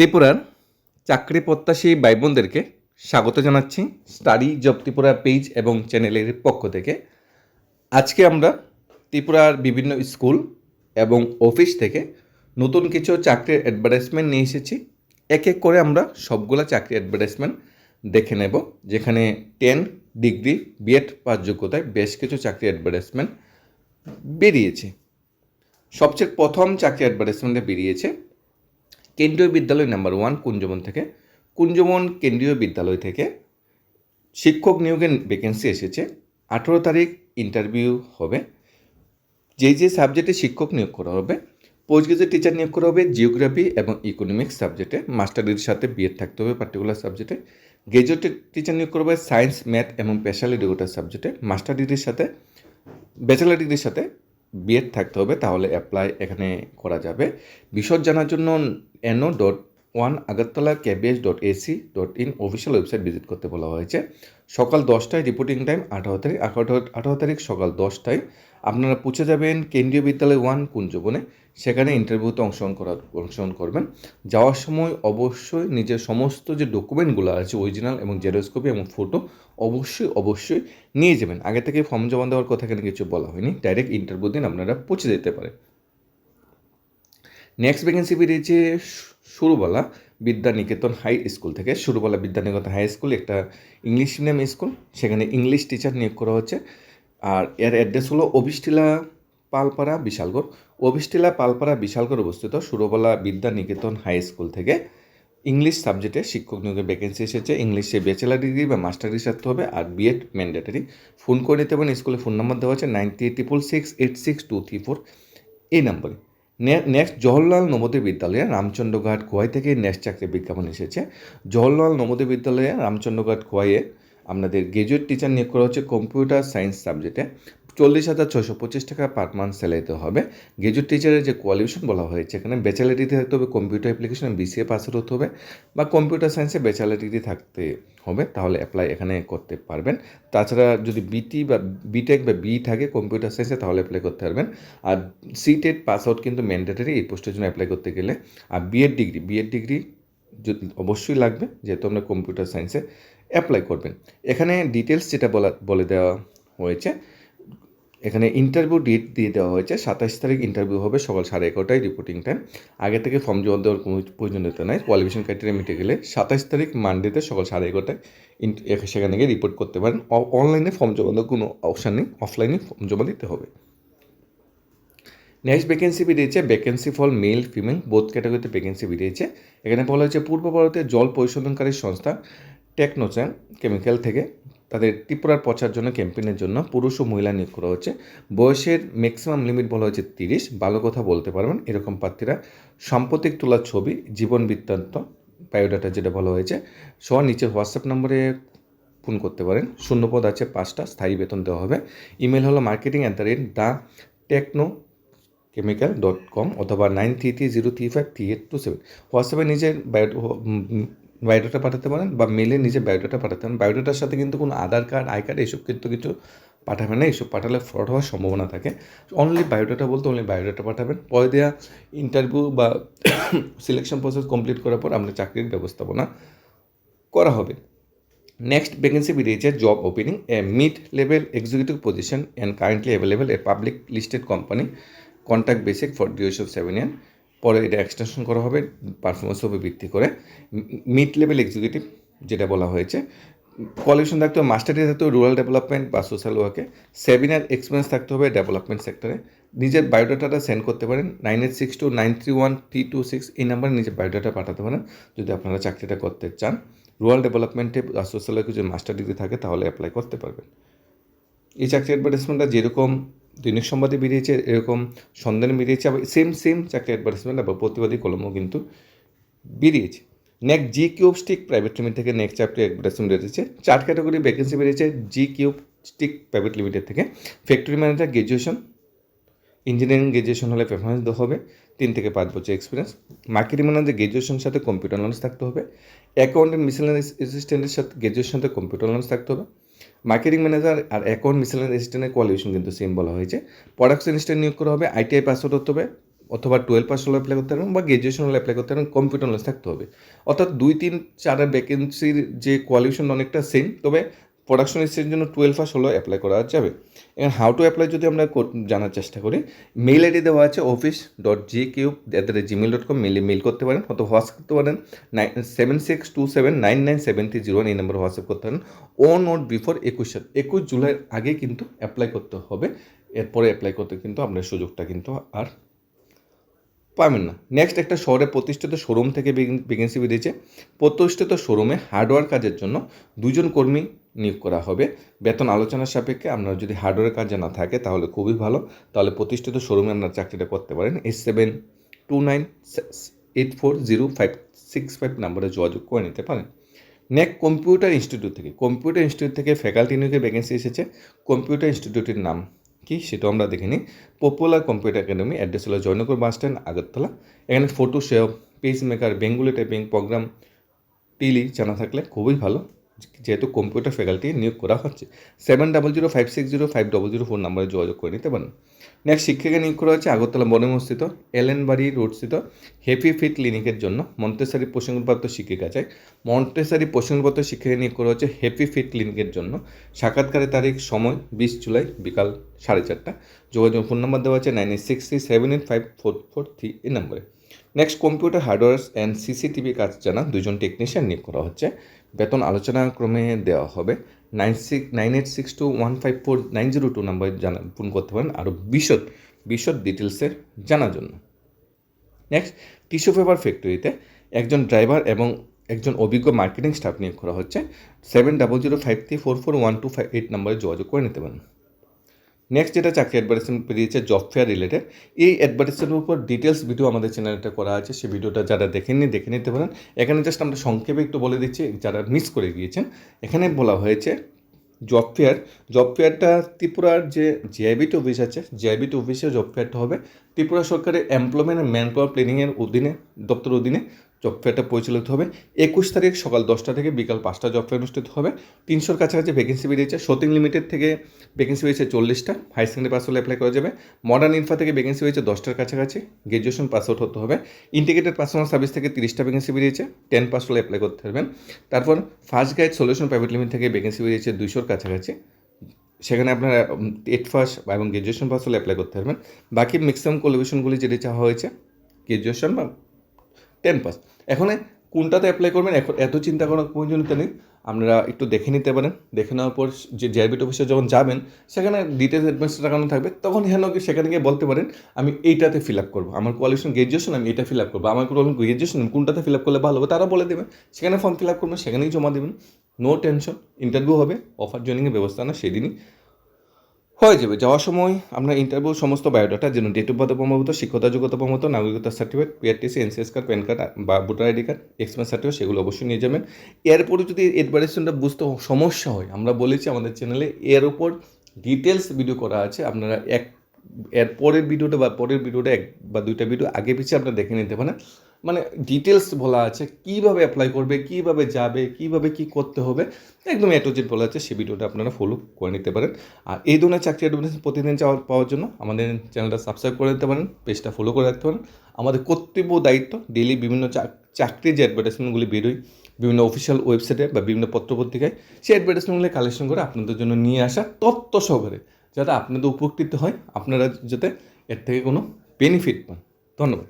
ত্রিপুরার চাকরি প্রত্যাশী ভাই বোনদেরকে স্বাগত জানাচ্ছি স্টাডি জব ত্রিপুরা পেজ এবং চ্যানেলের পক্ষ থেকে। আজকে আমরা ত্রিপুরার বিভিন্ন স্কুল এবং অফিস থেকে নতুন কিছু চাকরির অ্যাডভার্টাইজমেন্ট নিয়ে এসেছি। এক এক করে আমরা সবগুলা চাকরি অ্যাডভার্টাইজমেন্ট দেখে নেব, যেখানে 10 ডিগ্রি বিএড পাস যোগ্যতায় বেশ কিছু চাকরি অ্যাডভার্টাইজমেন্ট বেরিয়েছে। সবচেয়ে প্রথম চাকরি অ্যাডভার্টাইজমেন্টে বেরিয়েছে কেন্দ্রীয় বিদ্যালয় নাম্বার 1 কুঞ্জবন থেকে। কুঞ্জবন কেন্দ্রীয় বিদ্যালয় থেকে শিক্ষক নিয়োগের ভ্যাকেন্সি এসেছে। 18 তারিখ ইন্টারভিউ হবে। যে সাবজেক্টে শিক্ষক নিয়োগ করা হবে, পোস্ট গ্রাজুয়েট টিচার নিয়োগ করা হবে জিওগ্রাফি এবং ইকোনমিক্স সাবজেক্টে, মাস্টার ডিগ্রির সাথে বিএড থাকতে হবে পার্টিকুলার সাবজেক্টে। গ্রাজুয়েট টিচার নিয়োগ করা হবে সায়েন্স, ম্যাথ এবং স্পেশাল এডুকেটর সাবজেক্টে, মাস্টার ডিগ্রির সাথে ব্যাচেলার ডিগ্রির সাথে বিএড থাকতে হবে, তাহলে অ্যাপ্লাই এখানে করা যাবে। বিশদ জানার জন্য no.1 agartala kbs.ac.in official website visit করতে বলা হয়েছে। সকাল 10টায় রিপোর্টিং টাইম, 18 তারিখ সকাল 10টায় আপনারা পৌঁছে যাবেন কেন্দ্রীয় বিদ্যালয় 1 কুঞ্জবনে। সেখানে ইন্টারভিউতে অংশগ্রহণ করবেন। যাওয়ার সময় অবশ্যই নিজের সমস্ত যে ডকুমেন্টগুলো আছে অরিজিনাল এবং জেরক্স কপি এবং ফটো অবশ্যই নিয়ে যাবেন। আগে থেকে ফর্ম জমা দেওয়ার কথা এখানে কিছু বলা হয়নি, ডাইরেক্ট ইন্টারভিউ দিন আপনারা পৌঁছে যেতে পারে। নেক্সট ভ্যাকেন্সি বেরিয়েছে সুরবালা বিদ্যানিকেতন হাই স্কুল থেকে। সুরবালা বিদ্যানিকেতন হাই স্কুল একটা ইংলিশ মিডিয়াম স্কুল, সেখানে ইংলিশ টিচার নিয়োগ করা হচ্ছে। আর এর অ্যাড্রেস হলো অভিষ্টিলা পালপাড়া বিশালগড়। অভিষ্টিলা পালপাড়া বিশালগড় অবস্থিত সুরবালা বিদ্যানিকেতন হাই স্কুল থেকে ইংলিশ সাবজেক্টে শিক্ষক নিয়োগের ভ্যাকেন্সি এসেছে। ইংলিশে ব্যাচেলার ডিগ্রি বা মাস্টার ডিগ্রি থাকতে হবে, আর বিএড ম্যান্ডেটারি। ফোন করে নিতে পারেন, স্কুলে ফোন নাম্বার দেওয়া আছে 9866686234 এই নাম্বারে। নেক্সট জওহরলাল নবোদয় বিদ্যালয়ে রামচন্দ্রঘাট খোয়াই থেকে নেক্সট চাকরির বিজ্ঞাপন এসেছে। জওহরলাল নবোদয় বিদ্যালয়ে রামচন্দ্রঘাট খোয়াইয়ে আপনাদের গ্রাজুয়েট টিচার নিয়োগ করা হচ্ছে কম্পিউটার সায়েন্স সাবজেক্টে। 40,625 টাকা পার মান্থ স্যালারিতে হবে। গ্রাজুয়েট টিচারের যে কোয়ালিফিকেশন বলা হয়েছে এখানে ব্যাচেলার ডিগ্রি থাকতে হবে, কম্পিউটার অ্যাপ্লিকেশন বিসিএ পাস হতে হবে বা কম্পিউটার সায়েন্সে ব্যাচেলার ডিগ্রি থাকতে হবে, তাহলে অ্যাপ্লাই এখানে করতে পারবেন। তাছাড়া যদি বিটি বা বিটেক বা বি থাকে কম্পিউটার সায়েন্সে তাহলে অ্যাপ্লাই করতে পারবেন। আর সিটেট পাস আউট কিন্তু ম্যান্ডেটরি এই পোস্টের জন্য অ্যাপ্লাই করতে গেলে। আর বিএড ডিগ্রি অবশ্যই লাগবে, যেহেতু আমরা কম্পিউটার সায়েন্সে অ্যাপ্লাই করবেন। এখানে ডিটেলস যেটা বলে দেওয়া হয়েছে, এখানে ইন্টারভিউ ডেট দিয়ে দেওয়া হয়েছে 27 তারিখ ইন্টারভিউ হবে সকাল 11:30টায় রিপোর্টিং টাইম। আগে থেকে ফর্ম জমা দেওয়ার কোনো প্রয়োজনীয়তা নাই, কোয়ালিফিকেশন ক্রাইটেরিয়া মিটে গেলে 27 তারিখ মানডেতে সকাল 11:30টায় সেখানে গিয়ে রিপোর্ট করতে পারেন। অনলাইনে ফর্ম জমা দেওয়ার কোনো অপশান নেই, অফলাইনে ফর্ম জমা দিতে হবে। নেক্সট ভ্যাকেন্সি বেরিয়েছে vacancy for male female both ক্যাটাগরিতে ভ্যাকেন্সি বেরিয়েছে। এখানে বলা হয়েছে পূর্ব ভারতের জল পরিশোধনকারী সংস্থা টেকনোচান কেমিক্যাল থেকে তাদের ত্রিপুরার প্রচার জন্য ক্যাম্পেইনের জন্য পুরুষ ও মহিলা নিয়োগ করা হচ্ছে। বয়সের ম্যাক্সিমাম লিমিট বলা হয়েছে 30। ভালো কথা বলতে পারবেন এরকম প্রার্থীরা সাম্প্রতিক তোলা ছবি, জীবন বৃত্তান্ত, বায়োডাটা যেটা বলা হয়েছে সহ নিচের হোয়াটসঅ্যাপ নম্বরে ফোন করতে পারেন। শূন্যপদ আছে 5টা, স্থায়ী বেতন দেওয়া হবে। ইমেল হলো marketing@theteknochemical.com অথবা 9330353827। হোয়াটসঅ্যাপে নিজের বায়োডাটা পাঠাতে পারেন বা মেলে নিজের বায়োডাটা পাঠাতে পারেন। বায়োডাটার সাথে কিন্তু কোনো আধার কার্ড, আই কার্ড এসব কিন্তু কিছু পাঠাবেন না, এসব পাঠালে ফ্রড হওয়ার সম্ভাবনা থাকে। অনলি বায়োডাটা বলতে অনলি বায়োডাটা পাঠাবেন। পরে দেওয়া ইন্টারভিউ বা সিলেকশন প্রসেস কমপ্লিট করার পর আপনার চাকরির ব্যবস্থাপনা করা হবে। নেক্সট ভ্যাকেন্সি বেরিয়েছে job opening A mid level executive position and currently available a public listed company, contract basic for duration 7 ইয়ার। পরে এটা এক্সটেনশন করা হবে পারফরমেন্সের উপর ভিত্তি করে। মিড লেভেল এক্সিকিউটিভ যেটা বলা হয়েছে, কোয়ালিফিকেশন থাকতে হবে মাস্টার ডিগ্রি থাকতে হবে রুরাল ডেভেলপমেন্ট বা সোশ্যাল ওয়ার্কে, 7 ইয়ার এক্সপিরিয়েন্স থাকতে হবে ডেভেলপমেন্ট সেক্টরে। নিজের বায়োডাটাটা সেন্ড করতে পারেন 9862931326 এই নাম্বারে নিজের বায়োডাটা পাঠাতে পারেন যদি আপনারা চাকরিটা করতে চান। রুরাল ডেভেলপমেন্টে বা সোশ্যাল ওয়ার্কে যদি মাস্টার ডিগ্রি থাকে তাহলে অ্যাপ্লাই করতে পারবেন। এই চাকরি অ্যাডভার্টাইজমেন্টটা যেরকম দৈনিক সংবাদে বেরিয়েছে এরকম সন্ধানে বেরিয়েছে, আবার সেম চাকরি অ্যাডভার্টাইজমেন্ট আবার প্রতিবাদী কলমও কিন্তু বেরিয়েছে। নেক্সট জি কিউব স্টিক প্রাইভেট লিমিটেড থেকে নেক্সট চাকরি অ্যাডভার্টাইজমেন্ট বেরিয়েছে। 4 ক্যাটাগরি ভ্যাকেন্সি বেরিয়েছে জি কিউব স্টিক প্রাইভেট লিমিটেড থেকে। Factory manager graduation, engineering graduation হলে প্রেফারেন্স দেওয়া হবে, 3 থেকে 5 বছর এক্সপিরিয়েন্স। মার্কেটিং ম্যানেজার গ্র্যাজুয়েশনের সাথে কম্পিউটার নলেজ থাকতে হবে। অ্যাকাউন্টেন্ট মিসেলেনিয়াস অ্যাসিস্ট্যান্টের সাথে গ্র্যাজুয়েশনের সাথে কম্পিউটার নলেজ থাকতে হবে। মার্কেটিং ম্যানেজার আর অ্যাকাউন্ট মিসেলেনিয়াস অ্যাসিস্ট্যান্টের কোয়ালিফিকেশন কিন্তু সেম বলা হয়েছে। প্রোডাকশন অ্যাসিস্ট্যান্ট নিয়োগ করা হবে, আইটিআই পাস আউট হতে হবে, অথবা 12 পাস হলে অ্যাপ্লাই করতে পারবেন বা গ্র্যাজুয়েশন হলে অ্যাপ্লাই করতে পারবেন, কম্পিউটার নলেজ থাকতে হবে। অর্থাৎ 2-3-4 ভ্যাকেন্সির যে কোয়ালিফিকেশন অনেকটা সেম, তবে প্রোডাকশন অ্যাসিস্ট্যান্টের জন্য 12 পাস হলেও অ্যাপ্লাই করা যাবে। এখন হাউ টু অ্যাপ্লাই যদি আমরা জানার চেষ্টা করি, মেইল আইডি দেওয়া আছে office.gcube@gmail.com, মেইল করতে পারেন অথবা হোয়াটসঅ্যাপ করতে পারেন 7627997301, এই নম্বরে হোয়াটসঅ্যাপ করতে পারেন। অন ওর বিফোর 21 জুলাইয়ের আগে কিন্তু অ্যাপ্লাই করতে হবে, এরপরে অ্যাপ্লাই করতে কিন্তু আপনার সুযোগটা কিন্তু আর পাবেন না। নেক্সট, একটা শহরে প্রতিষ্ঠিত শোরুম থেকে ভ্যাকেন্সি বেরিয়েছে। প্রতিষ্ঠিত শোরুমে হার্ডওয়্যার কাজের জন্য 2 জন কর্মী নিয়োগ করা হবে। বেতন আলোচনার সাপেক্ষে, আপনার যদি হার্ডওয়্যার কাজে না থাকে তাহলে খুবই ভালো, তাহলে প্রতিষ্ঠিত শোরুমে আপনার চাকরিটা করতে পারেন। 8729840565 নম্বরে যোগাযোগ করে নিতে পারেন। নেক্সট, কম্পিউটার ইনস্টিটিউট থেকে ফ্যাকাল্টি নিয়োগের ভ্যাকেন্সি এসেছে। কম্পিউটার ইনস্টিটিউটের নাম কি সেটাও আমরা দেখে নিই। পপুলার কম্পিউটার একাডেমি, অ্যাড্রেস হলো জয়নগর বাস স্ট্যান্ড, আগরতলা। এখানে Photoshop, PageMaker, Bengali typing, program, Tally জানা থাকলে খুবই ভালো, যেহেতু কম্পিউটার ফ্যাকাল্টি নিয়োগ করা হচ্ছে। 7005605004 নম্বরে যোগাযোগ করে নিতে পারেন। নেক্সট, শিক্ষিকা নিয়োগ করা হচ্ছে আগরতলা বনমস্থিত এলেনবাড়ি রোডস্থিত হ্যাপি ফিট ক্লিনিকের জন্য মন্টেসারি প্রশিক্ষণপ্রাপ্ত শিক্ষিকা চাই। মন্টেসারি প্রশিক্ষণপ্রাপ্ত শিক্ষিকা নিয়োগ করা হচ্ছে হ্যাপি ফিট ক্লিনিকের জন্য। সাক্ষাৎকারের তারিখ সময় 20 জুলাই বিকাল 4:30। যোগাযোগ ফোন নাম্বার দেওয়া আছে 9863785443 এই নম্বরে। Next, computer hardware and CCTV কাজ জানা 2 জন টেকনিশিয়ান নিয়োগ করা হচ্ছে। বেতন আলোচনা ক্রমে দেওয়া হবে। 9698615490 নম্বরে ফোন করতে পারেন আরও বিশদ ডিটেলসে জানার জন্য। নেক্সট, টিস্যু পেপার ফ্যাক্টরিতে একজন ড্রাইভার এবং একজন অভিজ্ঞ মার্কেটিং স্টাফ নিয়োগ করা হচ্ছে। 7005344128 নম্বরে যোগাযোগ করে নিতে পারেন। নেক্সট, যেটা চাকরি অ্যাডভার্টাইজমেন্ট বেরিয়েছে জব ফেয়ার রিলেটেড, এই অ্যাডভার্টাইজমেন্টের উপর ডিটেলস ভিডিও আমাদের চ্যানেলটা করা আছে, সেই ভিডিওটা যারা দেখেননি দেখে নিতে পারেন। এখানে জাস্ট আমরা সংক্ষেপে একটু বলে দিচ্ছি, যারা মিস করে গিয়েছেন। এখানে বলা হয়েছে জব ফেয়ারটা ত্রিপুরার যে জিআইবিটি অফিস আছে, জিআইবিটি অফিসে জব ফেয়ারটা হবে। ত্রিপুরা সরকারের এমপ্লয়মেন্ট অ্যান্ড ম্যান পাওয়ার প্ল্যানিংয়ের দপ্তর অধীনে জব ফেয়ারটা পরিচালিত হবে। 21 তারিখ সকাল 10টা থেকে বিকাল 5টা জব ফেয়ার অনুষ্ঠিত হবে। 300-র কাছাকাছি ভ্যাকেন্সি বেরিয়েছে। সতীং লিমিটেড থেকে ভ্যাকেন্সি বেরিয়েছে 40টা, হাই সেকেন্ডারি পাস হলে অ্যাপ্লাই করা যাবে। মডার্ন ইনফা থেকে ভ্যাকেন্সি বেরিয়েছে 10টার কাছাকাছি, গ্র্যাজুয়েশন পাস আউট হতে হবে। ইন্টিগ্রেটেড পার্সোনাল সার্ভিস থেকে 30টা ভ্যাকেন্সি বেরিয়েছে, 10 পাস হলে অ্যাপ্লাই করতে পারবেন। তারপর first guide solution private limited থেকে ভ্যাকেন্সি বেরিয়েছে 200-র কাছাকাছি, সেখানে আপনারা 8 পাস এবং গ্র্যাজুয়েশন পাস হলে অ্যাপ্লাই করতে পারবেন। বাকি ম্যাক্সিমাম কোয়ালিফিকেশনগুলি যেটা চাওয়া হয়েছে গ্র্যাজুয়েশন বা 10 পাস। এখন কোনটাতে অ্যাপ্লাই করবেন এত চিন্তা করার প্রয়োজনীয়তা নেই, আপনারা একটু দেখে নিতে পারেন। দেখে নেওয়ার পর যে জিআইবিটি অফিসে যখন যাবেন, সেখানে ডিটেলস অ্যাডভান্স টাকানো থাকবে, তখন সেখানে গিয়ে বলতে পারেন আমি এইটাতে ফিল আপ করবো, আমার কোয়ালিফিকেশন গ্র্যাজুয়েশন, আমি এটা ফিল আপ করবো, আমার গ্র্যাজুয়েশন কোনটাতে ফিল আপ করলে ভালো হবে তারা বলে দেবেন। সেখানে ফর্ম ফিল আপ করবেন, সেখানেই জমা দেবেন, নো টেনশন। ইন্টারভিউ হবে, অফার জয়েনিংয়ের ব্যবস্থা না, সেদিনই হয়ে যাবে। যাওয়ার সময় আপনার ইন্টারভিউ সমস্ত বায়োডাটা, যেন ডেট অফ বার্থ প্রমাণপত্র, শিক্ষতা যোগ্যতা প্রমাণপত্র, নাগরিকতা certificate, PRTC, NCS card, PAN card বা voter ID card, expense certificate, সেগুলো অবশ্যই নিয়ে যাবেন। এরপরে যদি অ্যাডভার্টাইজমেন্টটা বুঝতে সমস্যা হয়, আমরা বলেছি আমাদের চ্যানেলে এর উপর ডিটেলস ভিডিও করা আছে, আপনারা এর পরের ভিডিওটা বা পরের ভিডিওটা 1 বা 2টা ভিডিও আগে পিছিয়ে আপনারা দেখে নিতে পারেন। মানে ডিটেলস বলা আছে, কীভাবে অ্যাপ্লাই করবে, কীভাবে যাবে, কীভাবে কী করতে হবে, একদম এ টু জেড বলা আছে। সেই ভিডিওটা আপনারা ফলো করে নিতে পারেন। আর এই ধরনের চাকরি অ্যাডভার্টাইজ প্রতিদিন পাওয়ার জন্য আমাদের চ্যানেলটা সাবস্ক্রাইব করে দিতে পারেন, পেজটা ফলো করে রাখতে পারেন। আমাদের কর্তব্য দায়িত্ব ডেইলি বিভিন্ন চাকরির যে অ্যাডভার্টাইজমেন্টগুলি বেরোয় বিভিন্ন অফিসিয়াল ওয়েবসাইটে বা বিভিন্ন পত্রপত্রিকায়, সেই অ্যাডভার্টাইজমেন্টগুলি কালেকশন করে আপনাদের জন্য নিয়ে আসা তথ্য সহকারে, যাতে আপনাদের উপকৃত হয়, আপনারা যাতে এর থেকে কোনো বেনিফিট পান। ধন্যবাদ।